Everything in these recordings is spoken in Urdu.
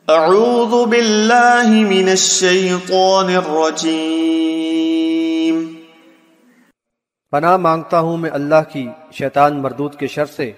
اعوذ باللہ من الشیطان الرجیم، پناہ مانگتا ہوں میں اللہ کی شیطان مردود کے شر سے۔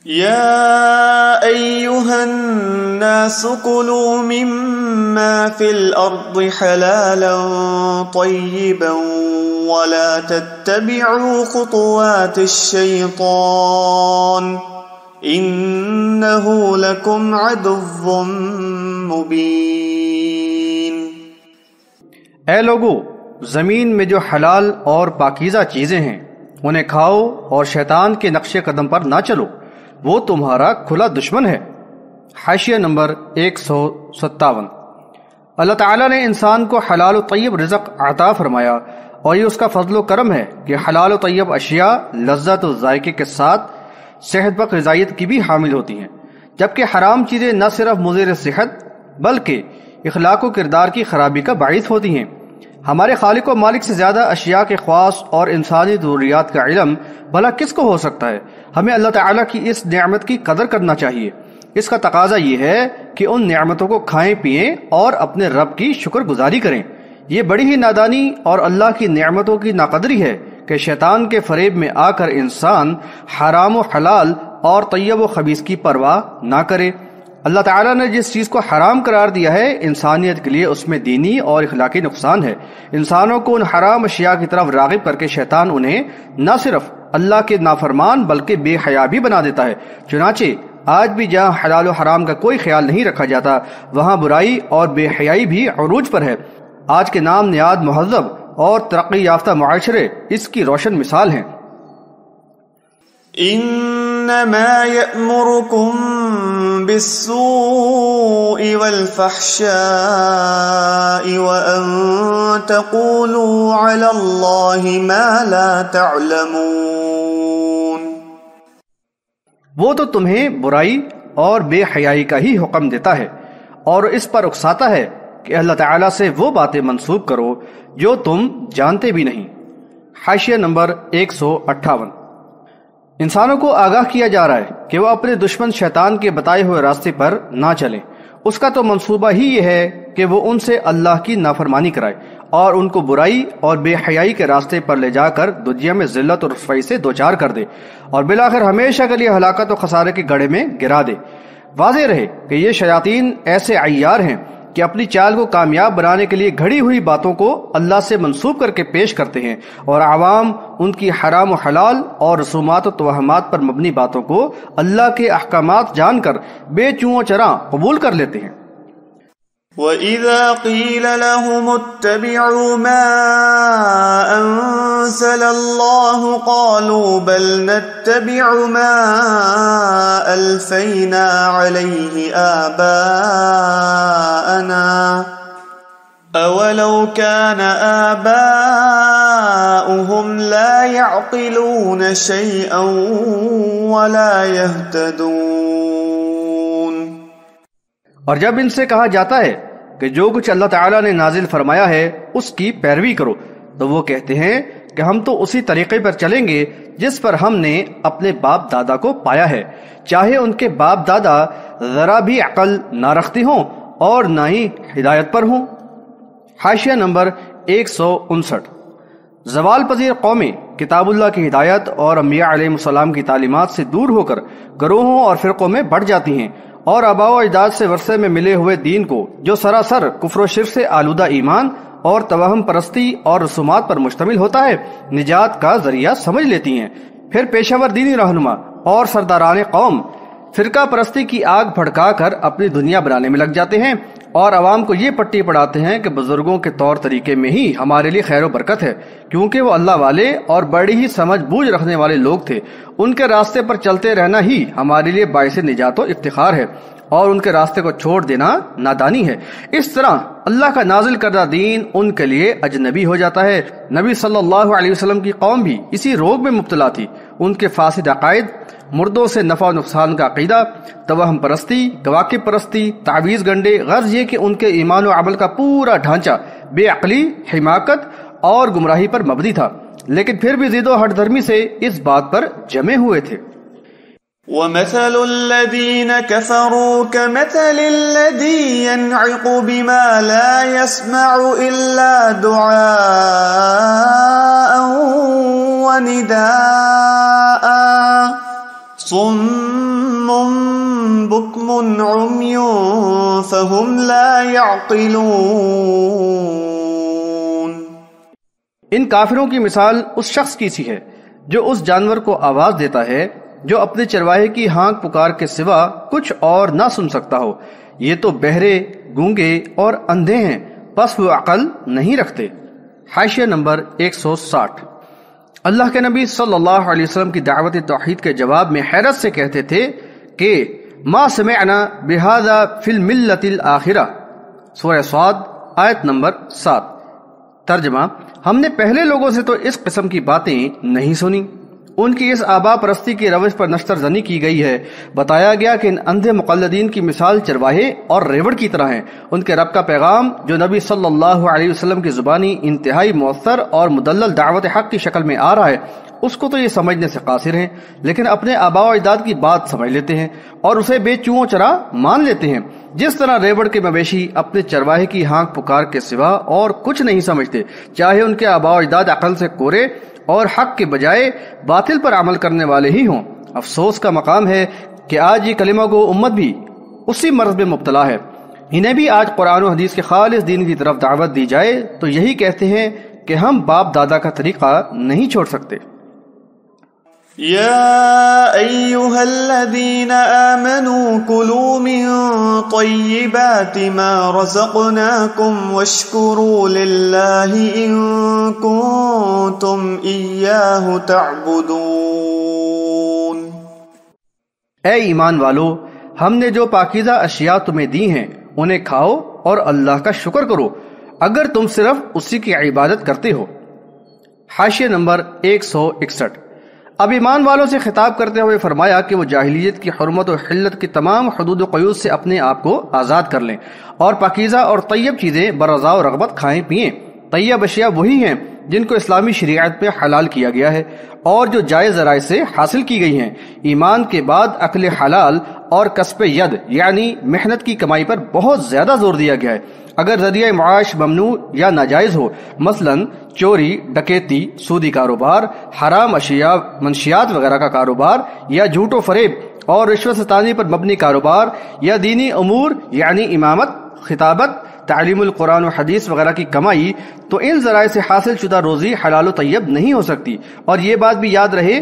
یا ایہا الناس کلوا مما فی الارض حلالا طیبا ولا تتبعوا خطوات الشیطان انہ لکم عدو مبین۔ اے لوگو، زمین میں جو حلال اور پاکیزہ چیزیں ہیں انہیں کھاؤ اور شیطان کے نقش قدم پر نہ چلو، وہ تمہارا کھلا دشمن ہے۔ حاشیہ نمبر 157۔ اللہ تعالیٰ نے انسان کو حلال و طیب رزق عطا فرمایا، اور یہ اس کا فضل و کرم ہے کہ حلال و طیب اشیاء لذت و ذائقے کے ساتھ صحت بخش غذائیت کی بھی حامل ہوتی ہیں، جبکہ حرام چیزیں نہ صرف مضر صحت بلکہ اخلاق و کردار کی خرابی کا باعث ہوتی ہیں۔ ہمارے خالق و مالک سے زیادہ اشیاء کے خواص اور انسانی ضروریات کا علم بھلا کس کو ہو سکتا ہے؟ ہمیں اللہ تعالیٰ کی اس نعمت کی قدر کرنا چاہیے۔ اس کا تقاضا یہ ہے کہ ان نعمتوں کو کھائیں پئیں اور اپنے رب کی شکر گزاری کریں۔ یہ بڑی ہی نادانی اور اللہ کی نعمتوں کی ناقدری ہے کہ شیطان کے فریب میں آ کر انسان حرام و حلال اور طیب و خبیث کی پرواہ نہ کرے۔ اللہ تعالیٰ نے جس چیز کو حرام قرار دیا ہے انسانیت کے لیے اس میں دینی اور اخلاقی نقصان ہے۔ انسانوں کو ان حرام اشیاء کی طرف راغب کر کے شیطان انہیں نہ صرف اللہ کے نافرمان بلکہ بے حیا بھی بنا دیتا ہے۔ چنانچہ آج بھی جہاں حلال و حرام کا کوئی خیال نہیں رکھا جاتا وہاں برائی اور بے حیائی بھی عروج پر ہے۔ آج کے نام نیاد مہذب اور ترقی یافتہ معاشرے اس کی روشن مثال ہیں۔ انما یأمرکم بالسوء والفحشاء وان تقولوا علی اللہ ما لا تعلمون۔ وہ تو تمہیں برائی اور بے حیائی کا ہی حکم دیتا ہے اور اس پر اکساتا ہے کہ اللہ تعالیٰ سے وہ باتیں منسوب کرو جو تم جانتے بھی نہیں۔ حاشیہ نمبر 158۔ انسانوں کو آگاہ کیا جا رہا ہے کہ وہ اپنے دشمن شیطان کے بتائے ہوئے راستے پر نہ چلیں۔ اس کا تو منصوبہ ہی یہ ہے کہ وہ ان سے اللہ کی نافرمانی کرائے اور ان کو برائی اور بے حیائی کے راستے پر لے جا کر دنیا میں ذلت اور رسوائی سے دوچار کر دے اور بالآخر ہمیشہ کے لیے ہلاکت و خسارے کے گڑھے میں گرا دے۔ واضح رہے کہ یہ شیاطین ایسے عیار ہیں کہ اپنی چال کو کامیاب بنانے کے لیے گھڑی ہوئی باتوں کو اللہ سے منسوب کر کے پیش کرتے ہیں اور عوام ان کی حرام و حلال اور رسومات و توہمات پر مبنی باتوں کو اللہ کے احکامات جان کر بے چوں و چراں قبول کر لیتے ہیں۔ وَإِذَا قِيلَ لَهُمُ اتَّبِعُوا مَا أَنزَلَ اللَّهُ قَالُوا بَلْ نَتَّبِعُ مَا أَلْفَيْنَا عَلَيْهِ آبَاءَنَا أَوَلَوْ كَانَ آبَاؤُهُمْ لَا يَعْقِلُونَ شَيْئًا وَلَا يَهْتَدُونَ۔ اور جب ان سے کہا جاتا ہے کہ جو کچھ اللہ تعالیٰ نے نازل فرمایا ہے اس کی پیروی کرو تو وہ کہتے ہیں کہ ہم تو اسی طریقے پر چلیں گے جس پر ہم نے اپنے باپ دادا کو پایا ہے، چاہے ان کے باپ دادا ذرا بھی عقل نہ رکھتے ہوں اور نہ ہی ہدایت پر ہوں۔ حاشیہ نمبر 159۔ زوال پذیر قومیں کتاب اللہ کی ہدایت اور انبیاء علیہ السلام کی تعلیمات سے دور ہو کر گروہوں اور فرقوں میں بڑھ جاتی ہیں اور آباء و اجداد سے ورثے میں ملے ہوئے دین کو جو سراسر کفر و شرک سے آلودہ ایمان اور توہم پرستی اور رسومات پر مشتمل ہوتا ہے نجات کا ذریعہ سمجھ لیتی ہیں۔ پھر پیشہ ور دینی رہنما اور سرداران قوم فرقہ پرستی کی آگ بھڑکا کر اپنی دنیا بنانے میں لگ جاتے ہیں اور عوام کو یہ پٹی پڑھاتے ہیں کہ بزرگوں کے طور طریقے میں ہی ہمارے لیے خیر و برکت ہے، کیونکہ وہ اللہ والے اور بڑی ہی سمجھ بوجھ رکھنے والے لوگ تھے۔ ان کے راستے پر چلتے رہنا ہی ہمارے لیے باعث نجات و افتخار ہے اور ان کے راستے کو چھوڑ دینا نادانی ہے۔ اس طرح اللہ کا نازل کردہ دین ان کے لیے اجنبی ہو جاتا ہے۔ نبی صلی اللہ علیہ وسلم کی قوم بھی اسی روگ میں مبتلا تھی۔ ان کے فاسد عقائد، مردوں سے نفع و نقصان کا عقیدہ، توہم پرستی، کواکب پرستی، تعویذ گنڈے، غرض یہ کہ ان کے ایمان و عمل کا پورا ڈھانچہ بے عقلی، حماقت اور گمراہی پر مبنی تھا، لیکن پھر بھی ضد و ہٹ دھرمی سے اس بات پر جمے ہوئے تھے۔ وَمَثَلُ الَّذِينَ كَفَرُوا كَمَثَلِ الَّذِي يَنْعِقُ بِمَا لَا يَسْمَعُ إِلَّا دُعَاءً وَنِدَاءً صُمٌّ بُكْمٌ عُمْيٌ فَهُمْ لَا يَعْقِلُونَ۔ ان کافروں کی مثال اس شخص کی سی ہے جو اس جانور کو آواز دیتا ہے جو اپنے چرواہے کی ہانک پکار کے سوا کچھ اور نہ سن سکتا ہو۔ یہ تو بہرے، گونگے اور اندھے ہیں، پس وہ عقل نہیں رکھتے۔ حاشیہ نمبر 160۔ اللہ کے نبی صلی اللہ علیہ وسلم کی دعوت توحید کے جواب میں حیرت سے کہتے تھے کہ ما سمعنا بہذا فی الملۃ الآخرہ، سورہ صاد آیت نمبر 7۔ ترجمہ: ہم نے پہلے لوگوں سے تو اس قسم کی باتیں نہیں سنی۔ ان کی اس آبا پرستی کی روش پر نشتر زنی کی گئی ہے۔ بتایا گیا کہ ان اندھے مقلدین کی مثال چرواہے اور ریوڑ کی طرح ہیں۔ ان کے رب کا پیغام جو نبی صلی اللہ علیہ وسلم کی زبانی انتہائی مؤثر اور مدلل دعوت حق کی شکل میں آ رہا ہے، اس کو تو یہ سمجھنے سے قاصر ہیں، لیکن اپنے آباء و اجداد کی بات سمجھ لیتے ہیں اور اسے بے چوں چرا مان لیتے ہیں۔ جس طرح ریوڑ کے مویشی اپنے چرواہے کی ہانک پکار کے سوا اور کچھ نہیں سمجھتے، چاہے ان کے آباء و اجداد عقل سے کورے اور حق کے بجائے باطل پر عمل کرنے والے ہی ہوں۔ افسوس کا مقام ہے کہ آج یہ کلمہ گو امت بھی اسی مرض میں مبتلا ہے۔ انہیں بھی آج قرآن و حدیث کے خالص دین کی طرف دعوت دی جائے تو یہی کہتے ہیں کہ ہم باپ دادا کا طریقہ نہیں چھوڑ سکتے۔ يا أيها الذين آمنوا كلوا من طيبات ما رزقناكم واشكروا لله إن كنتم إياه تعبدون۔ اے ایمان والو، ہم نے جو پاکیزہ اشیاء تمہیں دی ہیں انہیں کھاؤ اور اللہ کا شکر کرو اگر تم صرف اسی کی عبادت کرتے ہو۔ حاشیہ نمبر 161۔ اب ایمان والوں سے خطاب کرتے ہوئے فرمایا کہ وہ جاہلیت کی حرمت و حلت کی تمام حدود و قیود سے اپنے آپ کو آزاد کر لیں اور پاکیزہ اور طیب چیزیں برضا و رغبت کھائیں پئیں۔ طیب اشیاء وہی ہیں جن کو اسلامی شریعت میں حلال کیا گیا ہے اور جو جائز ذرائع سے حاصل کی گئی ہیں۔ ایمان کے بعد اکل حلال اور کسب ید یعنی محنت کی کمائی پر بہت زیادہ زور دیا گیا ہے۔ اگر ذریعہ معاش ممنوع یا ناجائز ہو، مثلا چوری، ڈکیتی، سودی کاروبار، حرام اشیاء منشیات وغیرہ کا کاروبار، یا جھوٹ و فریب اور رشوت ستانی پر مبنی کاروبار، یا دینی امور یعنی امامت، خطابت، تعلیم القرآن و حدیث وغیرہ کی کمائی، تو ان ذرائع سے حاصل شدہ روزی حلال و طیب نہیں ہو سکتی۔ اور یہ بات بھی یاد رہے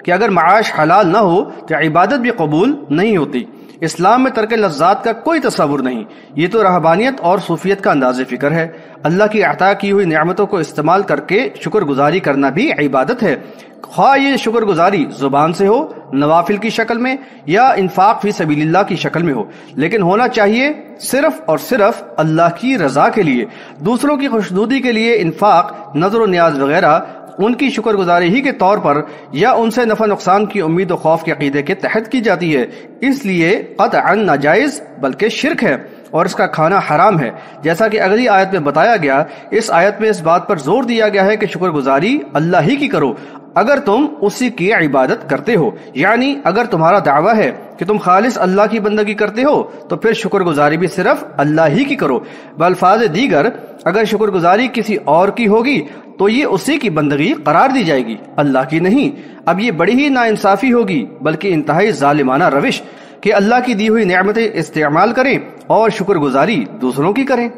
کہ اگر معاش حلال نہ ہو تو عبادت بھی قبول نہیں ہوتی۔ اسلام میں ترک لذات کا کوئی تصور نہیں، یہ تو رہبانیت اور صوفیت کا انداز فکر ہے۔ اللہ کی عطا کی ہوئی نعمتوں کو استعمال کر کے شکر گزاری کرنا بھی عبادت ہے، خواہ یہ شکر گزاری زبان سے ہو، نوافل کی شکل میں، یا انفاق فی سبیل اللہ کی شکل میں ہو، لیکن ہونا چاہیے صرف اور صرف اللہ کی رضا کے لیے۔ دوسروں کی خوشنودی کے لیے انفاق، نظر و نیاز وغیرہ ان کی شکر گزاری ہی کے طور پر یا ان سے نفع نقصان کی امید و خوف کے عقیدے کے تحت کی جاتی ہے، اس لیے قطعا ناجائز بلکہ شرک ہے اور اس کا کھانا حرام ہے۔ جیسا کہ اگلی آیت میں بتایا گیا، اس آیت میں اس بات پر زور دیا گیا ہے کہ شکر گزاری اللہ ہی کی کرو اگر تم اسی کی عبادت کرتے ہو، یعنی اگر تمہارا دعویٰ ہے کہ تم خالص اللہ کی بندگی کرتے ہو تو پھر شکر گزاری بھی صرف اللہ ہی کی کرو۔ بالفاظ دیگر اگر شکر گزاری کسی اور کی ہوگی تو یہ اسی کی بندگی قرار دی جائے گی، اللہ کی نہیں۔ اب یہ بڑی ہی ناانصافی ہوگی بلکہ انتہائی ظالمانہ روش کہ اللہ کی دی ہوئی نعمتیں استعمال کریں اور شکر گزاری دوسروں کی کریں۔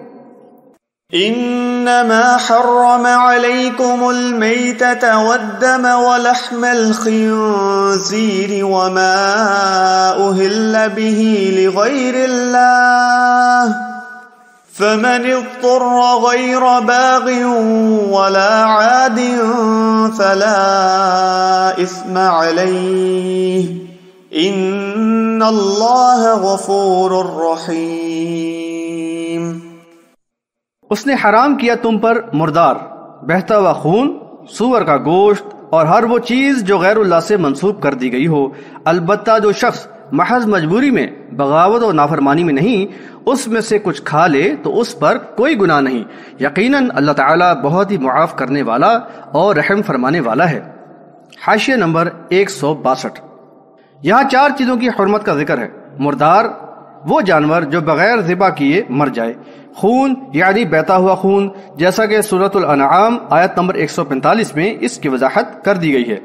انما حرم عليكم الميتة والدم ولحم الخنزير وما أهل به لغير الله فمن اضطر غير باغ ولا عاد فلا إثم عليه ان اللہ غفور رحیم۔ اس نے حرام کیا تم پر مردار، بہتا ہوا خون، سور کا گوشت اور ہر وہ چیز جو غیر اللہ سے منسوب کر دی گئی ہو، البتہ جو شخص محض مجبوری میں، بغاوت اور نافرمانی میں نہیں، اس میں سے کچھ کھا لے تو اس پر کوئی گناہ نہیں۔ یقیناً اللہ تعالیٰ بہت ہی معاف کرنے والا اور رحم فرمانے والا ہے۔ حاشیہ نمبر 162۔ یہاں 4 چیزوں کی حرمت کا ذکر ہے۔ مردار، وہ جانور جو بغیر ذبح کیے مر جائے۔ خون یعنی بہتا ہوا خون، جیسا کہ سورۃ الانعام آیت نمبر 145 میں اس کی وضاحت کر دی گئی ہے۔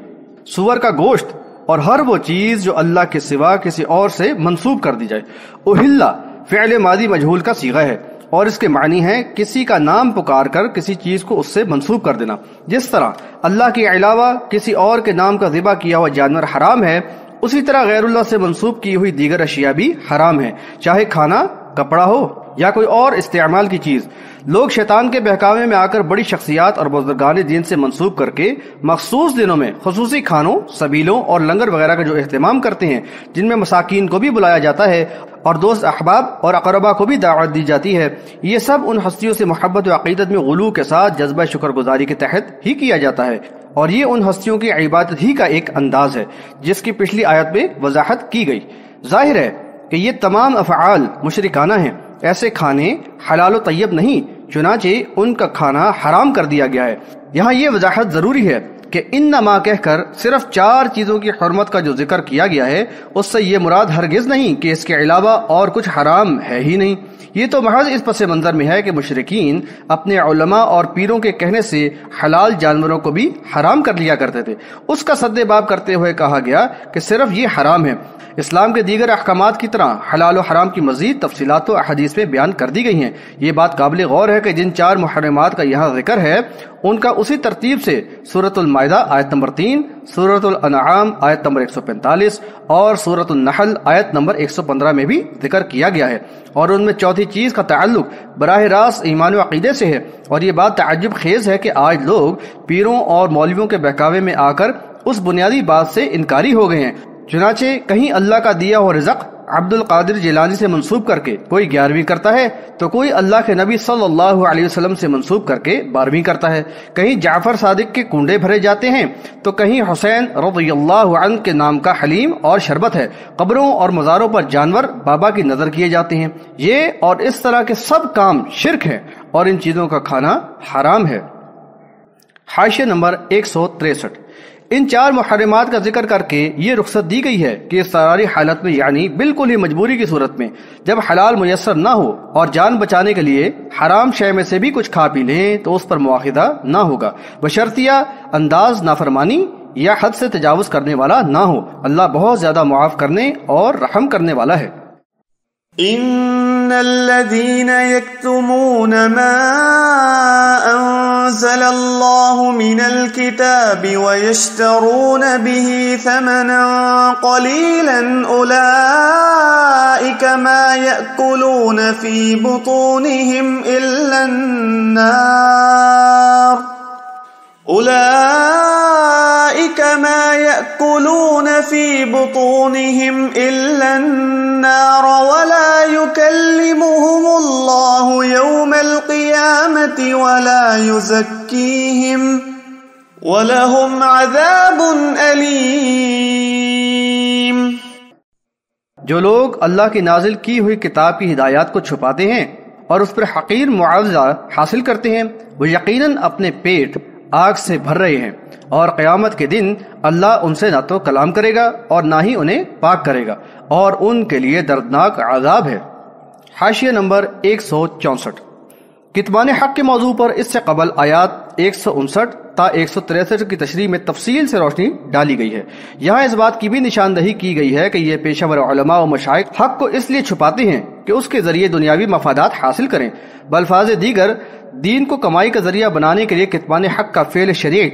سور کا گوشت اور ہر وہ چیز جو اللہ کے سوا کسی اور سے منسوب کر دی جائے۔ اہلا فعل ماضی مجہول کا صیغہ ہے اور اس کے معنی ہے کسی کا نام پکار کر کسی چیز کو اس سے منسوب کر دینا۔ جس طرح اللہ کے علاوہ کسی اور کے نام کا ذبح کیا ہوا جانور حرام ہے، اسی طرح غیر اللہ سے منسوب کی ہوئی دیگر اشیاء بھی حرام ہے، چاہے کھانا، کپڑا ہو یا کوئی اور استعمال کی چیز۔ لوگ شیطان کے بہکاوے میں آ کر بڑی شخصیات اور بزرگان دین سے منسوب کر کے مخصوص دنوں میں خصوصی کھانوں، سبیلوں اور لنگر وغیرہ کا جو اہتمام کرتے ہیں، جن میں مساکین کو بھی بلایا جاتا ہے اور دوست احباب اور اقربا کو بھی دعوت دی جاتی ہے، یہ سب ان ہستیوں سے محبت و عقیدت میں غلو کے ساتھ جذبہ شکر گزاری کے تحت ہی کیا جاتا ہے، اور یہ ان ہستیوں کی عبادت ہی کا ایک انداز ہے جس کی پچھلی آیت میں وضاحت کی گئی۔ ظاہر ہے کہ یہ تمام افعال مشرکانہ ہیں، ایسے کھانے حلال و طیب نہیں، چنانچہ ان کا کھانا حرام کر دیا گیا ہے۔ یہاں یہ وضاحت ضروری ہے کہ انما کہہ کر صرف 4 چیزوں کی حرمت کا جو ذکر کیا گیا ہے، اس سے یہ مراد ہرگز نہیں کہ اس کے علاوہ اور کچھ حرام ہے ہی نہیں۔ یہ تو محض اس پس منظر میں ہے کہ مشرکین اپنے علماء اور پیروں کے کہنے سے حلال جانوروں کو بھی حرام کر لیا کرتے تھے۔ اس کا سد باب کرتے ہوئے کہا گیا کہ صرف یہ حرام ہے۔ اسلام کے دیگر احکامات کی طرح حلال و حرام کی مزید تفصیلات و احادیث میں بیان کر دی گئی ہیں۔ یہ بات قابل غور ہے کہ جن 4 محرمات کا یہاں ذکر ہے، ان کا اسی ترتیب سے سورۃ المائدہ آیت نمبر 3، سورۃ الانعام آیت نمبر 145 اور سورۃ النحل آیت نمبر 115 میں بھی ذکر کیا گیا ہے، اور ان میں چوتھی چیز کا تعلق براہ راست ایمان و عقیدے سے ہے۔ اور یہ بات تعجب خیز ہے کہ آج لوگ پیروں اور مولویوں کے بہکاوے میں آ کر اس بنیادی بات سے انکاری ہو گئے ہیں۔ چنانچہ کہیں اللہ کا دیا ہوا رزق عبد القادر جیلانی سے منسوب کر کے کوئی 11ویں کرتا ہے، تو کوئی اللہ کے نبی صلی اللہ علیہ وسلم سے منسوب کر کے 12ویں کرتا ہے۔ کہیں جعفر صادق کے کنڈے بھرے جاتے ہیں، تو کہیں حسین رضی اللہ عنہ کے نام کا حلیم اور شربت ہے۔ قبروں اور مزاروں پر جانور بابا کی نظر کیے جاتے ہیں۔ یہ اور اس طرح کے سب کام شرک ہیں اور ان چیزوں کا کھانا حرام ہے۔ حاشیہ نمبر 163۔ ان 4 محرمات کا ذکر کر کے یہ رخصت دی گئی ہے کہ اضطراری حالت میں، یعنی بالکل ہی مجبوری کی صورت میں، جب حلال میسر نہ ہو اور جان بچانے کے لیے حرام شے میں سے بھی کچھ کھا پی لیں تو اس پر مواخذہ نہ ہوگا، بشرطیہ انداز نافرمانی یا حد سے تجاوز کرنے والا نہ ہو۔ اللہ بہت زیادہ معاف کرنے اور رحم کرنے والا ہے۔ ان الذين يكتمون ما انزل الله من الكتاب ويشترون به ثمنا قليلا اولئك ما يأكلون في بطونهم الا النار أولئك ما يأكلون في بطونهم إلا النار ولا يكلمهم الله يوم القيامة ولا يزكيهم ولهم عذاب أليم۔ جو لوگ اللہ کی نازل کی ہوئی کتاب کی ہدایات کو چھپاتے ہیں اور اس پر حقیر معاوضہ حاصل کرتے ہیں، وہ یقیناً اپنے پیٹ آگ سے بھر رہے ہیں، اور قیامت کے دن اللہ ان سے نہ تو کلام کرے گا اور نہ ہی انہیں پاک کرے گا، اور ان کے لیے دردناک عذاب ہے۔ حاشیہ نمبر 164۔ کتمان حق کے موضوع پر اس سے قبل آیات 159 تا 163 کی تشریح میں تفصیل سے روشنی ڈالی گئی ہے۔ یہاں اس بات کی بھی نشاندہی کی گئی ہے کہ یہ پیشہ ور علماء و مشائخ حق کو اس لیے چھپاتے ہیں کہ اس کے ذریعے دنیاوی مفادات حاصل کریں۔ بالفاظ دیگر، دین کو کمائی کا ذریعہ بنانے کے لیے کتمان حق کا فعل شریع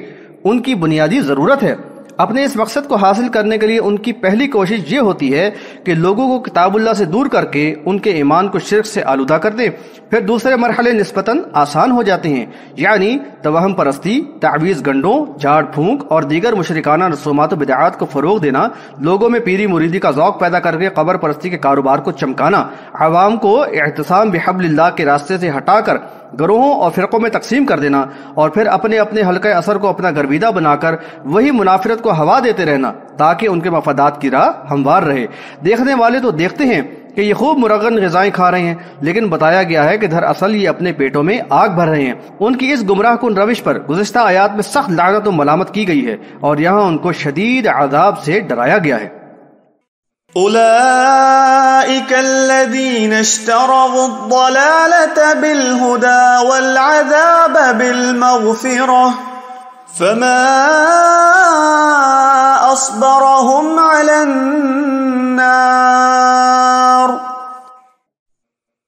ان کی بنیادی ضرورت ہے۔ اپنے اس مقصد کو حاصل کرنے کے لیے ان کی پہلی کوشش یہ ہوتی ہے کہ لوگوں کو کتاب اللہ سے دور کر کے ان کے ایمان کو شرک سے آلودہ کر دیں۔ پھر دوسرے مرحلے نسبتاً آسان ہو جاتے ہیں، یعنی توہم پرستی، تعویذ گنڈوں، جھاڑ پھونک اور دیگر مشرکانہ رسومات و بدعات کو فروغ دینا، لوگوں میں پیری مریدی کا ذوق پیدا کر کے قبر پرستی کے کاروبار کو چمکانا، عوام کو اعتصام بحبل اللہ کے راستے سے ہٹا کر گروہوں اور فرقوں میں تقسیم کر دینا، اور پھر اپنے اپنے حلقہ اثر کو اپنا گرویدہ بنا کر وہی منافرت کو ہوا دیتے رہنا تاکہ ان کے مفادات کی راہ ہموار رہے۔ دیکھنے والے تو دیکھتے ہیں کہ یہ خوب مرغن غذائیں کھا رہے ہیں، لیکن بتایا گیا ہے کہ دراصل یہ اپنے پیٹوں میں آگ بھر رہے ہیں۔ ان کی اس گمراہ کن روش پر گزشتہ آیات میں سخت لعنت و ملامت کی گئی ہے، اور یہاں ان کو شدید عذاب سے ڈرایا گیا ہے۔ أولئك الذين اشتروا الضلالة بالهدى والعذاب بالمغفرة فما أصبرهم على النار.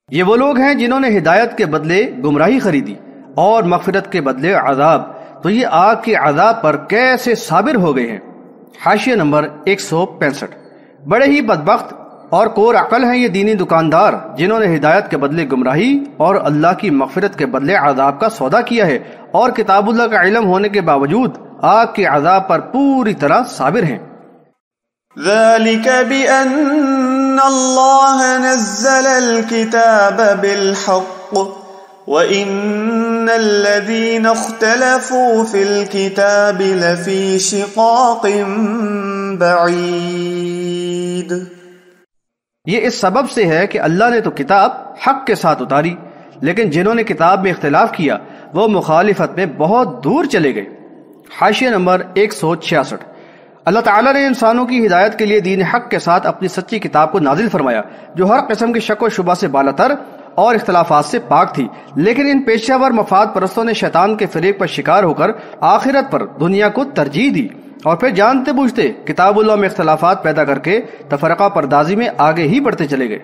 یہ وہ لوگ ہیں جنہوں نے ہدایت کے بدلے گمراہی خریدی اور مغفرت کے بدلے عذاب، تو یہ آگ کے عذاب پر کیسے صابر ہو گئے ہیں. حاشیہ نمبر 165. بڑے ہی بدبخت اور کور عقل ہیں یہ دینی دکاندار جنہوں نے ہدایت کے بدلے گمراہی اور اللہ کی مغفرت کے بدلے عذاب کا سودا کیا ہے اور کتاب اللہ کا علم ہونے کے باوجود آگ کے عذاب پر پوری طرح صابر ہیں. ذلك بأن الله نزل الكتاب بالحق وإن الذين اختلفوا في الكتاب لفي شقاق بعيد. یہ اس سبب سے ہے کہ اللہ نے تو کتاب حق کے ساتھ اتاری، لیکن جنہوں نے کتاب میں اختلاف کیا وہ مخالفت میں بہت دور چلے گئے. حاشیہ نمبر 166. اللہ تعالیٰ نے انسانوں کی ہدایت کے لیے دین حق کے ساتھ اپنی سچی کتاب کو نازل فرمایا جو ہر قسم کی شک و شبہ سے بالاتر اور اختلافات سے پاک تھی، لیکن ان پیشہ ور مفاد پرستوں نے شیطان کے فریب پر شکار ہو کر آخرت پر دنیا کو ترجیح دی اور پھر جانتے بوجھتے کتاب اللہ میں اختلافات پیدا کر کے تفرقہ پردازی میں آگے ہی بڑھتے چلے گئے.